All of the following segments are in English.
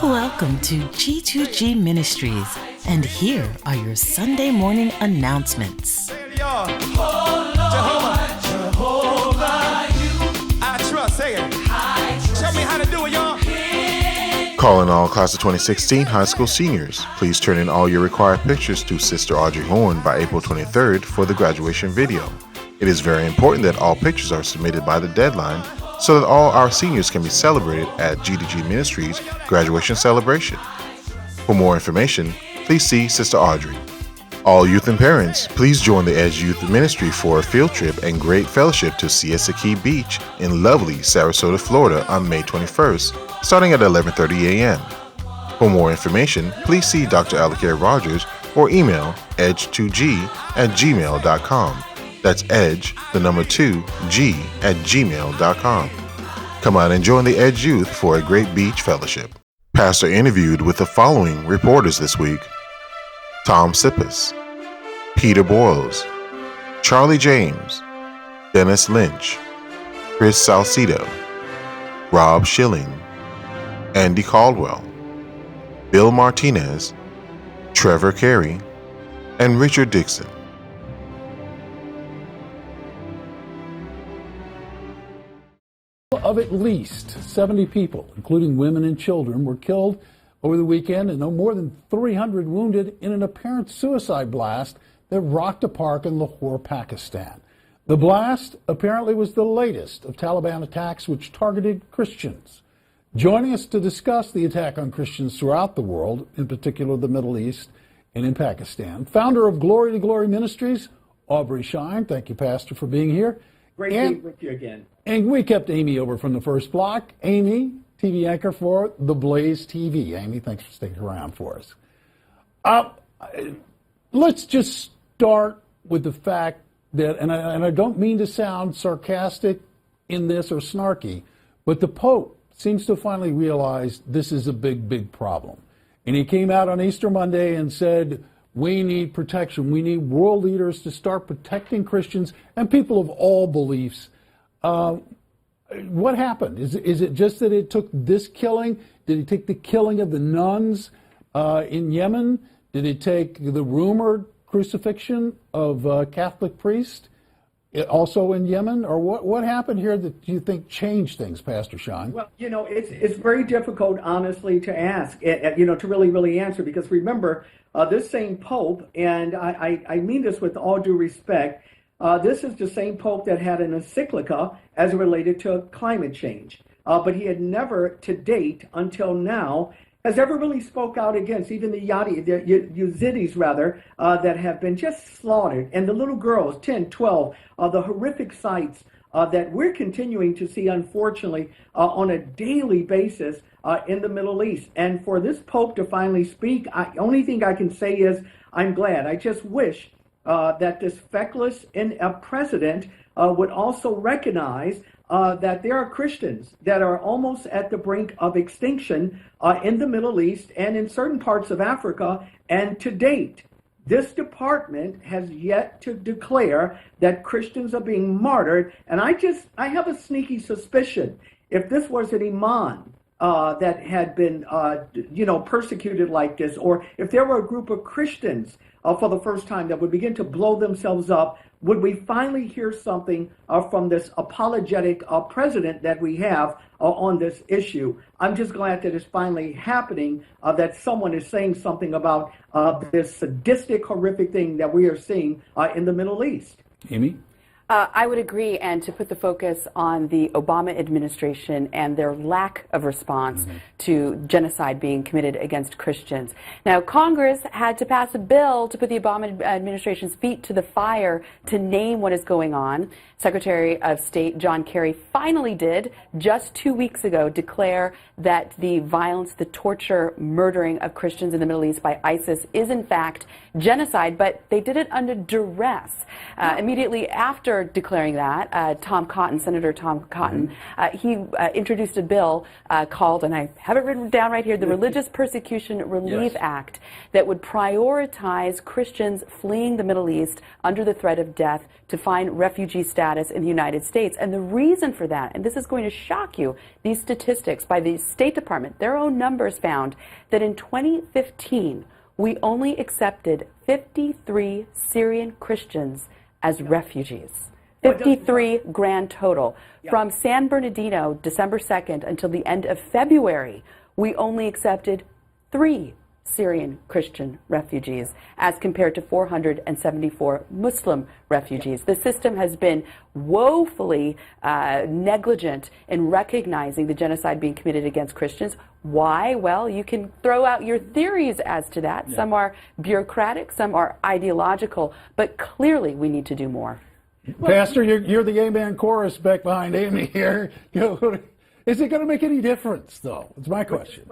Welcome to G2G Ministries, and here are your Sunday morning announcements. Jehovah, I trust. Say it. Show me how to do it, y'all. Calling all class of 2016 high school seniors. Please turn in all your required pictures to Sister Audrey Horn by April 23rd for the graduation video. It is very important that all pictures are submitted by the deadline so that all our seniors can be celebrated at G2G Ministries graduation celebration. For more information, please see Sister Audrey. All youth and parents, please join the Edge Youth Ministry for a field trip and great fellowship to Siesta Key Beach in lovely Sarasota, Florida on May 21st, starting at 11:30 a.m. For more information, please see Dr. Alakir Rogers or email edge2g@gmail.com. That's edge, the number 2, g@gmail.com. Come out and join the Edge Youth for a great beach fellowship. Pastor interviewed with the following reporters this week: Tom Sippes, Peter Boyles, Charlie James, Dennis Lynch, Chris Salcido, Rob Schilling, Andy Caldwell, Bill Martinez, Trevor Carey, and Richard Dixon. Of at least 70 people, including women and children, were killed over the weekend and no more than 300 wounded in an apparent suicide blast that rocked a park in Lahore, Pakistan. The blast apparently was the latest of Taliban attacks which targeted Christians. Joining us to discuss the attack on Christians throughout the world, in particular the Middle East and in Pakistan, founder of Glory to Glory Ministries, Aubrey Shine. Thank you, Pastor, for being here. Great to be with you again. And we kept Amy over from the first block. Amy, TV anchor for The Blaze TV. Amy, thanks for sticking around for us. Let's just start with the fact that, and I don't mean to sound sarcastic in this or snarky, but the Pope seems to finally realize this is a big, big problem. And he came out on Easter Monday and said, we need protection. We need world leaders to start protecting Christians and people of all beliefs. What happened? Is it just that it took this killing? Did it take the killing of the nuns in Yemen? Did it take the rumored crucifixion of a Catholic priest also in Yemen? Or what happened here that you think changed things, Pastor Sean? Well, it's very difficult, honestly, to ask, to really answer, because remember, this same Pope, and I mean this with all due respect, this is the same Pope that had an encyclica as related to climate change. But he had never, to date, until now, has ever really spoke out against even the Yazidis, that have been just slaughtered. And the little girls, 10, 12, the horrific sights that we're continuing to see, unfortunately, on a daily basis in the Middle East. And for this Pope to finally speak, only thing I can say is I'm glad. I just wish that this feckless president would also recognize that there are Christians that are almost at the brink of extinction in the Middle East and in certain parts of Africa. And to date, this department has yet to declare that Christians are being martyred. And I have a sneaky suspicion, if this was an imam that had been, persecuted like this, or if there were a group of Christians for the first time that would begin to blow themselves up, would we finally hear something from this apologetic president that we have on this issue? I'm just glad that it's finally happening, that someone is saying something about this sadistic, horrific thing that we are seeing in the Middle East. Amy? I would agree, and to put the focus on the Obama administration and their lack of response to genocide being committed against Christians. Now, Congress had to pass a bill to put the Obama administration's feet to the fire to name what is going on. Secretary of State John Kerry finally did, just 2 weeks ago, declare that the violence, the torture, murdering of Christians in the Middle East by ISIS is in fact genocide, but they did it under duress. Immediately after before declaring that, Tom Cotton, Senator Tom Cotton, he introduced a bill called, and I have it written down right here, the Religious Persecution Relief Act, that would prioritize Christians fleeing the Middle East under the threat of death to find refugee status in the United States. And the reason for that, and this is going to shock you, these statistics by the State Department, their own numbers found that in 2015, we only accepted 53 Syrian Christians as refugees. 53 grand total. From San Bernardino, December 2nd, until the end of February, we only accepted 3 Syrian Christian refugees as compared to 474 Muslim refugees. The system has been woefully negligent in recognizing the genocide being committed against Christians. Why? Well, you can throw out your theories as to that. Yeah. Some are bureaucratic, some are ideological, but clearly we need to do more. Pastor, you're the amen chorus back behind Amy here. Is it going to make any difference, though? It's my question.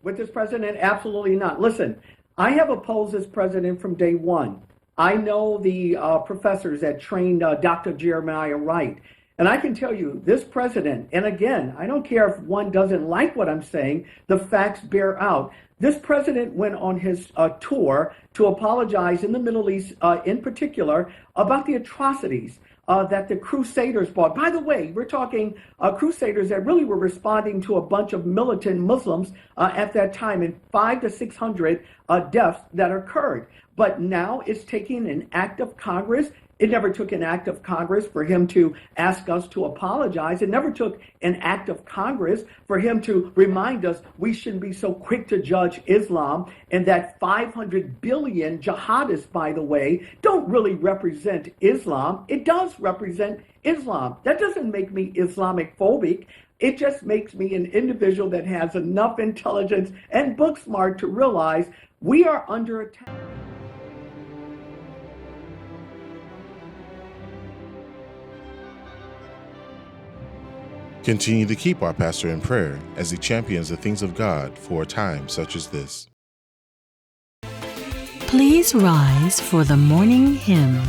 With this president, absolutely not. Listen, I have opposed this president from day one. I know the professors that trained Dr. Jeremiah Wright. And I can tell you, this president, and again, I don't care if one doesn't like what I'm saying, the facts bear out. This president went on his tour to apologize in the Middle East, in particular, about the atrocities that the Crusaders brought. By the way, we're talking Crusaders that really were responding to a bunch of militant Muslims at that time, and 500 to 600 deaths that occurred. But now it's taking an act of Congress. It never took an act of Congress for him to ask us to apologize. It never took an act of Congress for him to remind us we shouldn't be so quick to judge Islam, and that 500 billion jihadists, by the way, don't really represent Islam. It does represent Islam. That doesn't make me Islamic phobic. It just makes me an individual that has enough intelligence and book smart to realize we are under attack. Continue to keep our pastor in prayer as he champions the things of God for a time such as this. Please rise for the morning hymn.